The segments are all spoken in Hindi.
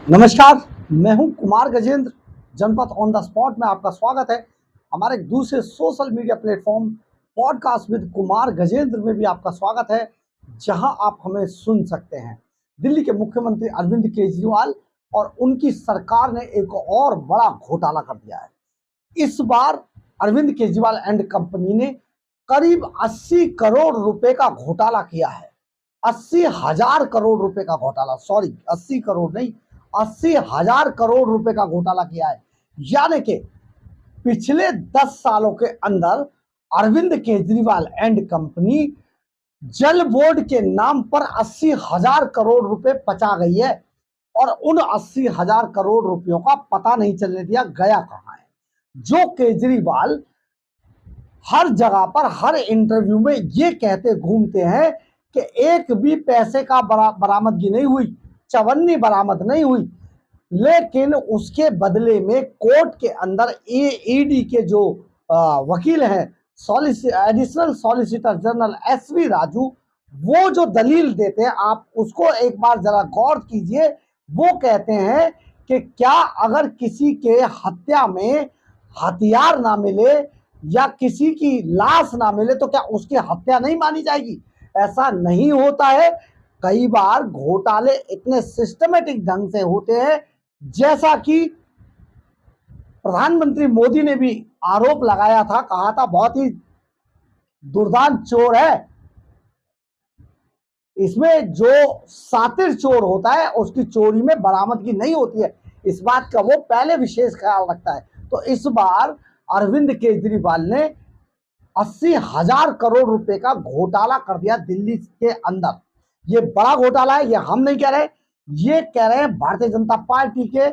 नमस्कार, मैं हूं कुमार गजेंद्र। जनपद ऑन द स्पॉट में आपका स्वागत है। हमारे एक दूसरे social media platform podcast with Kumar Gajendra में भी आपका स्वागत है, जहां आप हमें सुन सकते हैं। दिल्ली के मुख्यमंत्री अरविंद केजरीवाल और उनकी सरकार ने एक और बड़ा घोटाला कर दिया है। इस बार अरविंद केजरीवाल एंड कंपनी ने करीब 80 करोड़ रुपए का घोटाला किया है। 80,000 करोड़ रुपए का घोटाला, सॉरी 80 करोड़ नहीं, 80,000 करोड़ रुपए का घोटाला किया है। यानी कि पिछले 10 सालों के अंदर अरविंद केजरीवाल एंड कंपनी जल बोर्ड के नाम पर 80,000 करोड़ रुपए पचा गई है और उन 80,000 करोड़ रुपयों का पता नहीं चलने दिया गया कहां है। जो केजरीवाल हर जगह पर हर इंटरव्यू में ये कहते घूमते हैं कि एक भी पैसे का बरामदगी नहीं हुई, चवन्नी बरामद नहीं हुई, लेकिन उसके बदले में कोर्ट के अंदर ईडी के जो वकील हैं, additional solicitor general SV Raju, वो जो दलील देते हैं, आप उसको एक बार जरा गौर कीजिए। वो कहते हैं कि क्या अगर किसी के हत्या में हथियार ना मिले या किसी की लाश ना मिले तो क्या उसकी हत्या नहीं मानी जाएगी? ऐसा नहीं होता है। कई बार घोटाले इतने सिस्टमेटिक ढंग से होते हैं, जैसा कि प्रधानमंत्री मोदी ने भी आरोप लगाया था, कहा था बहुत ही दुर्दांत चोर है। इसमें जो सातिर चोर होता है उसकी चोरी में बरामदगी नहीं होती है, इस बात का वो पहले विशेष ख्याल रखता है। तो इस बार अरविंद केजरीवाल ने 80,000 करोड़ रुपए का घोटाला कर दिया दिल्ली के अंदर। ये बड़ा घोटाला है, ये हम नहीं कह रहे, ये कह रहे हैं भारतीय जनता पार्टी के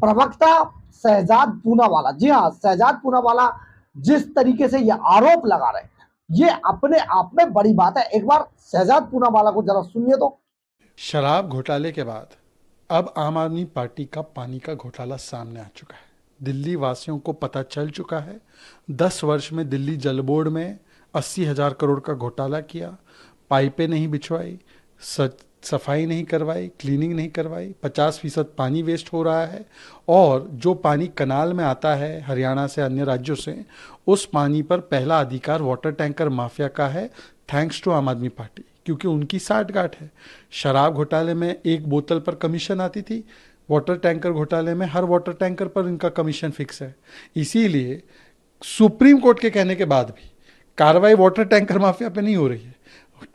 प्रवक्ता शहजाद पूनावाला। जी हाँ, शहजाद पूनावाला जिस तरीके से ये आरोप लगा रहे हैं, ये अपने आप में बड़ी बात है। एक बार शहजाद पूनावाला को जरा सुनिए तो। शराब घोटाले के बाद अब आम आदमी पार्टी का पानी का घोटाला सामने आ चुका है। दिल्ली वासियों को पता चल चुका है। 10 वर्ष में दिल्ली जल बोर्ड में 80,000 करोड़ का घोटाला किया, पाइपें नहीं बिछवाई, सफाई नहीं करवाई, क्लीनिंग नहीं करवाई, 50% पानी वेस्ट हो रहा है और जो पानी कनाल में आता है हरियाणा से, अन्य राज्यों से, उस पानी पर पहला अधिकार वाटर टैंकर माफिया का है, थैंक्स टू आम आदमी पार्टी, क्योंकि उनकी साठगांठ है। शराब घोटाले में एक बोतल पर कमीशन आती थी, वाटर टैंकर घोटाले में हर वाटर टैंकर पर इनका कमीशन फिक्स है। इसीलिए सुप्रीम कोर्ट के कहने के बाद भी कार्रवाई वाटर टैंकर माफिया पे नहीं हो रही है।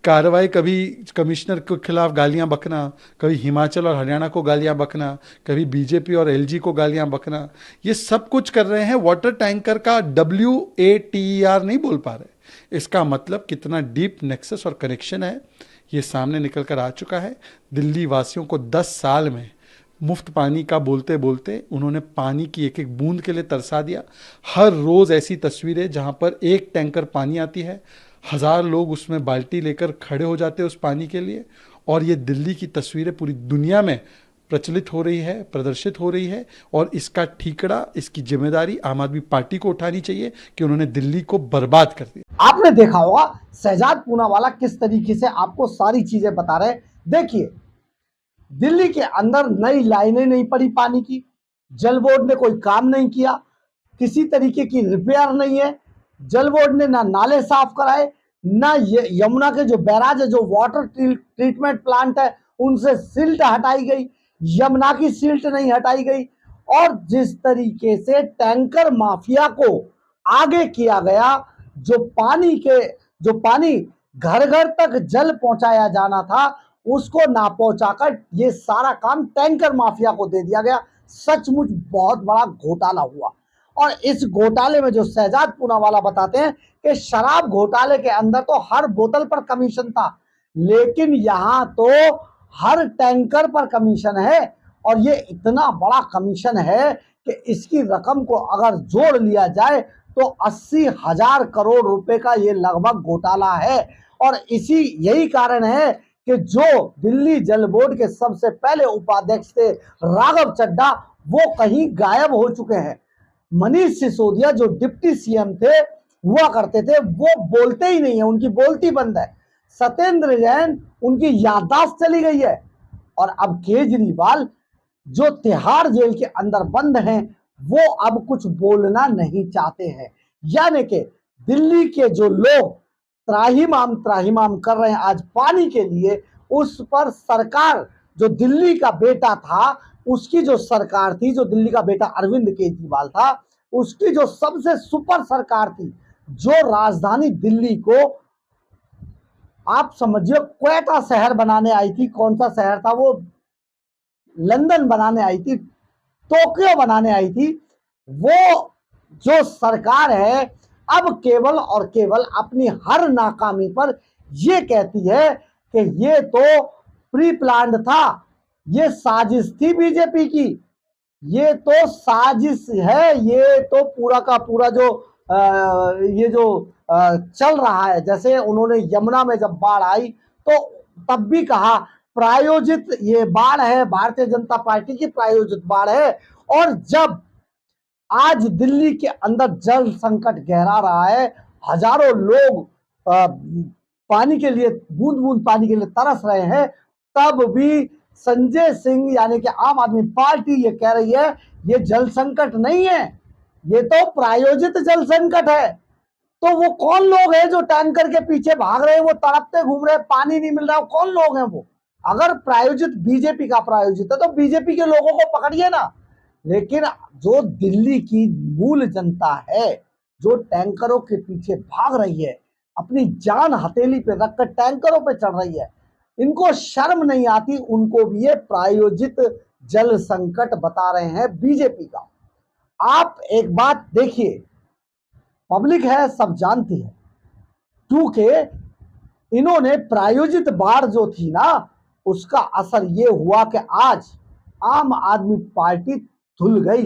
कार्रवाई कभी कमिश्नर के खिलाफ गालियां बकना, कभी हिमाचल और हरियाणा को गालियां बकना, कभी बीजेपी और एलजी को गालियां बकना, ये सब कुछ कर रहे हैं। वाटर टैंकर का WATER नहीं बोल पा रहे। इसका मतलब कितना डीप नेक्सस और कनेक्शन है ये सामने निकल कर आ चुका है। दिल्ली वासियों को 10 साल में मुफ्त पानी का बोलते बोलते उन्होंने पानी की एक एक बूंद के लिए तरसा दिया। हर रोज़ ऐसी तस्वीरें जहां पर एक टैंकर पानी आती है, 1000 लोग उसमें बाल्टी लेकर खड़े हो जाते हैं उस पानी के लिए, और ये दिल्ली की तस्वीरें पूरी दुनिया में प्रचलित हो रही है, प्रदर्शित हो रही है। और इसका ठीकरा, इसकी जिम्मेदारी आम आदमी पार्टी को उठानी चाहिए कि उन्होंने दिल्ली को बर्बाद कर दिया। आपने देखा होगा शहजाद पूनावाला किस तरीके से आपको सारी चीजें बता रहे हैं। देखिए, दिल्ली के अंदर नई लाइनें नहीं पड़ी पानी की, जल बोर्ड ने कोई काम नहीं किया, किसी तरीके की रिपेयर नहीं है। जल बोर्ड ने ना नाले साफ कराए, ना यमुना के जो बैराज है, जो वाटर ट्रीटमेंट प्लांट है, उनसे सिल्ट हटाई गई, यमुना की सिल्ट नहीं हटाई गई। और जिस तरीके से टैंकर माफिया को आगे किया गया, जो पानी घर घर तक जल पहुंचाया जाना था, उसको ना पहुंचाकर ये सारा काम टैंकर माफिया को दे दिया गया। सचमुच बहुत बड़ा घोटाला हुआ। और इस घोटाले में जो शहजाद पूनावाला बताते हैं कि शराब घोटाले के अंदर तो हर बोतल पर कमीशन था, लेकिन यहां तो हर टैंकर पर कमीशन है। और ये इतना बड़ा कमीशन है कि इसकी रकम को अगर जोड़ लिया जाए तो 80,000 करोड़ रुपए का ये लगभग घोटाला है। और यही कारण है कि जो दिल्ली जल बोर्ड के सबसे पहले उपाध्यक्ष थे राघव चड्ढा, वो कहीं गायब हो चुके हैं। मनीष सिसोदिया जो डिप्टी सीएम थे हुआ करते थे, वो बोलते ही नहीं है, उनकी बोलती बंद है। सत्येंद्र जैन, उनकी याददाश्त चली गई है। और अब केजरीवाल जो तिहाड़ जेल के अंदर बंद हैं वो अब कुछ बोलना नहीं चाहते हैं। यानी कि दिल्ली के जो लोग त्राहिमाम कर रहे हैं आज पानी के लिए, उस पर सरकार, जो दिल्ली का बेटा था, उसकी जो सरकार थी, जो दिल्ली का बेटा अरविंद केजरीवाल था, उसकी जो सबसे सुपर सरकार थी, जो राजधानी दिल्ली को आप समझिए क्वेटा शहर बनाने आई थी। कौन सा शहर था वो? लंदन बनाने आई थी, टोक्यो बनाने आई थी। वो जो सरकार है अब केवल और केवल अपनी हर नाकामी पर ये कहती है कि ये तो प्री प्लान्ड था, ये साजिश थी बीजेपी की, ये तो साजिश है, ये तो पूरा का पूरा जो ये जो चल रहा है। जैसे उन्होंने यमुना में जब बाढ़ आई तो तब भी कहा प्रायोजित ये बाढ़ है, भारतीय जनता पार्टी की प्रायोजित बाढ़ है। और जब आज दिल्ली के अंदर जल संकट गहरा रहा है, हजारों लोग पानी के लिए, बूंद बूंद पानी के लिए तरस रहे हैं, तब भी संजय सिंह यानी कि आम आदमी पार्टी ये कह रही है ये जल संकट नहीं है, ये तो प्रायोजित जल संकट है। तो वो कौन लोग हैं जो टैंकर के पीछे भाग रहे हैं, वो तड़पते घूम रहे हैं, पानी नहीं मिल रहा है, कौन लोग हैं वो? अगर प्रायोजित बीजेपी का प्रायोजित है तो बीजेपी के लोगों को पकड़िए ना। लेकिन जो दिल्ली की मूल जनता है, जो टैंकरों के पीछे भाग रही है, अपनी जान हथेली पे रखकर टैंकरों पे चढ़ रही है, इनको शर्म नहीं आती, उनको भी ये प्रायोजित जल संकट बता रहे हैं बीजेपी का। आप एक बात देखिए, पब्लिक है, सब जानती है, क्योंकि इन्होंने प्रायोजित बाढ़ जो थी ना, उसका असर ये हुआ कि आज आम आदमी पार्टी धुल गई,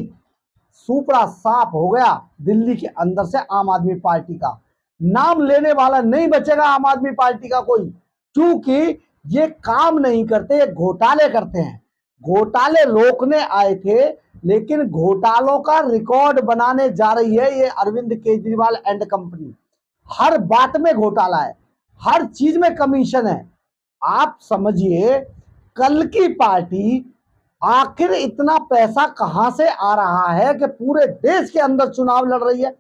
सुपड़ा साफ हो गया दिल्ली के अंदर से। आम आदमी पार्टी का नाम लेने वाला नहीं बचेगा आम आदमी पार्टी का कोई, क्योंकि ये काम नहीं करते, ये घोटाले करते हैं। घोटाले रोकने आए थे, लेकिन घोटालों का रिकॉर्ड बनाने जा रही है ये अरविंद केजरीवाल एंड कंपनी। हर बात में घोटाला है, हर चीज में कमीशन है। आप समझिए कल की पार्टी आखिर इतना पैसा कहां से आ रहा है कि पूरे देश के अंदर चुनाव लड़ रही है।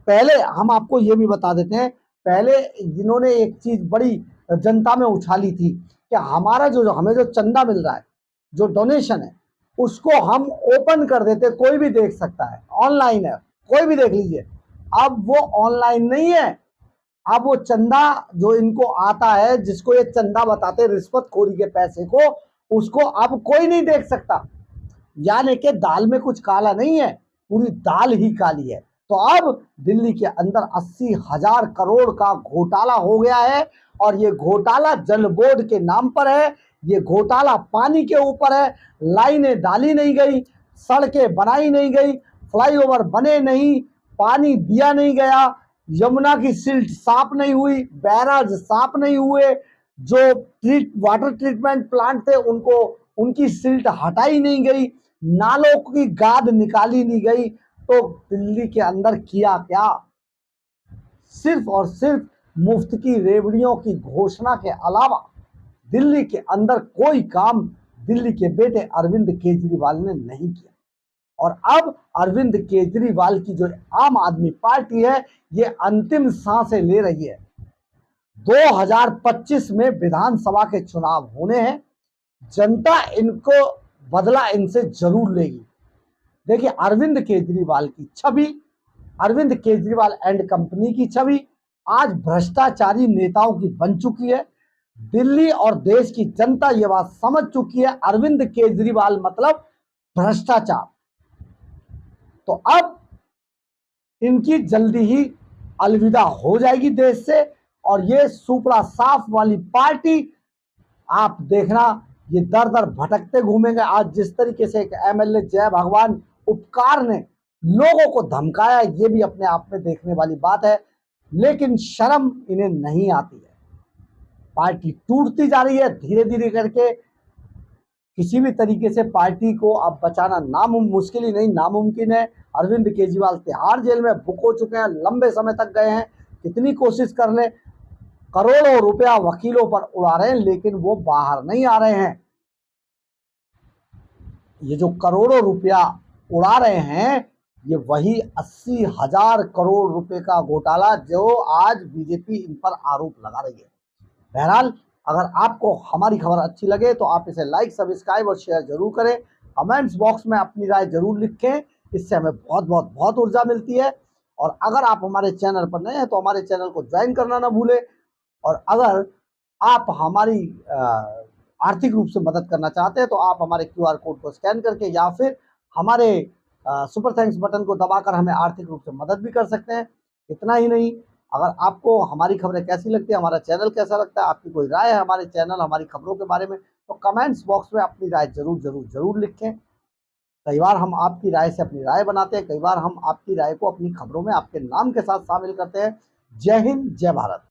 पहले हम आपको ये भी बता देते हैं, पहले जिन्होंने एक चीज बड़ी जनता में उछाली थी कि हमारा जो हमें जो चंदा मिल रहा है, जो डोनेशन है, उसको हम ओपन कर देते, कोई भी देख सकता है, ऑनलाइन है, कोई भी देख लीजिए। अब वो ऑनलाइन नहीं है, अब वो चंदा जो इनको आता है, जिसको ये चंदा बताते रिश्वतखोरी के पैसे को, उसको अब कोई नहीं देख सकता। यानी कि दाल में कुछ काला नहीं है, पूरी दाल ही काली है। तो अब दिल्ली के अंदर 80,000 करोड़ का घोटाला हो गया है, और ये घोटाला जल बोर्ड के नाम पर है, ये घोटाला पानी के ऊपर है। लाइनें डाली नहीं गई, सड़कें बनाई नहीं गई, फ्लाईओवर बने नहीं, पानी दिया नहीं गया, यमुना की सिल्ट साफ नहीं हुई, बैराज साफ नहीं हुए, जो वाटर ट्रीटमेंट प्लांट थे उनको, उनकी सिल्ट हटाई नहीं गई, नालों की गाद निकाली नहीं गई। तो दिल्ली के अंदर किया क्या? सिर्फ और सिर्फ मुफ्त की रेवड़ियों की घोषणा के अलावा दिल्ली के अंदर कोई काम दिल्ली के बेटे अरविंद केजरीवाल ने नहीं किया। और अब अरविंद केजरीवाल की जो आम आदमी पार्टी है, ये अंतिम सांसें ले रही है। 2025 में विधानसभा के चुनाव होने हैं, जनता इनको बदला इनसे जरूर लेगी। देखिए अरविंद केजरीवाल की छवि, अरविंद केजरीवाल एंड कंपनी की छवि आज भ्रष्टाचारी नेताओं की बन चुकी है। दिल्ली और देश की जनता ये बात समझ चुकी है, अरविंद केजरीवाल मतलब भ्रष्टाचार। तो अब इनकी जल्दी ही अलविदा हो जाएगी देश से, और ये सुपड़ा साफ वाली पार्टी आप देखना, ये दर दर भटकते घूमेंगे। आज जिस तरीके से एक एमएलए जय भगवान उपकार ने लोगों को धमकाया, ये भी अपने आप में देखने वाली बात है, लेकिन शर्म इन्हें नहीं आती है। पार्टी टूटती जा रही है धीरे धीरे करके। किसी भी तरीके से पार्टी को अब बचाना मुश्किल ही नहीं, नामुमकिन है। अरविंद केजरीवाल तिहाड़ जेल में बुक हो चुके हैं, लंबे समय तक गए हैं, कितनी कोशिश कर ले, करोड़ों रुपया वकीलों पर उड़ा रहे हैं, लेकिन वो बाहर नहीं आ रहे हैं। ये जो करोड़ों रुपया उड़ा रहे हैं, ये वही 80,000 करोड़ रुपए का घोटाला जो आज बीजेपी इन पर आरोप लगा रही है। बहरहाल, अगर आपको हमारी खबर अच्छी लगे तो आप इसे लाइक, सब्सक्राइब और शेयर जरूर करें। कमेंट्स बॉक्स में अपनी राय जरूर लिखें, इससे हमें बहुत ऊर्जा मिलती है। और अगर आप हमारे चैनल पर नए हैं तो हमारे चैनल को ज्वाइन करना ना भूलें। और अगर आप हमारी आर्थिक रूप से मदद करना चाहते हैं तो आप हमारे QR कोड को स्कैन करके या फिर हमारे सुपर थैंक्स बटन को दबाकर हमें आर्थिक रूप से मदद भी कर सकते हैं। इतना ही नहीं, अगर आपको हमारी खबरें कैसी लगती है, हमारा चैनल कैसा लगता है, आपकी कोई राय है हमारे चैनल, हमारी खबरों के बारे में, तो कमेंट्स बॉक्स में अपनी राय जरूर लिखें। कई बार हम आपकी राय से अपनी राय बनाते हैं, कई बार हम आपकी राय को अपनी खबरों में आपके नाम के साथ शामिल करते हैं। जय हिंद, जय भारत।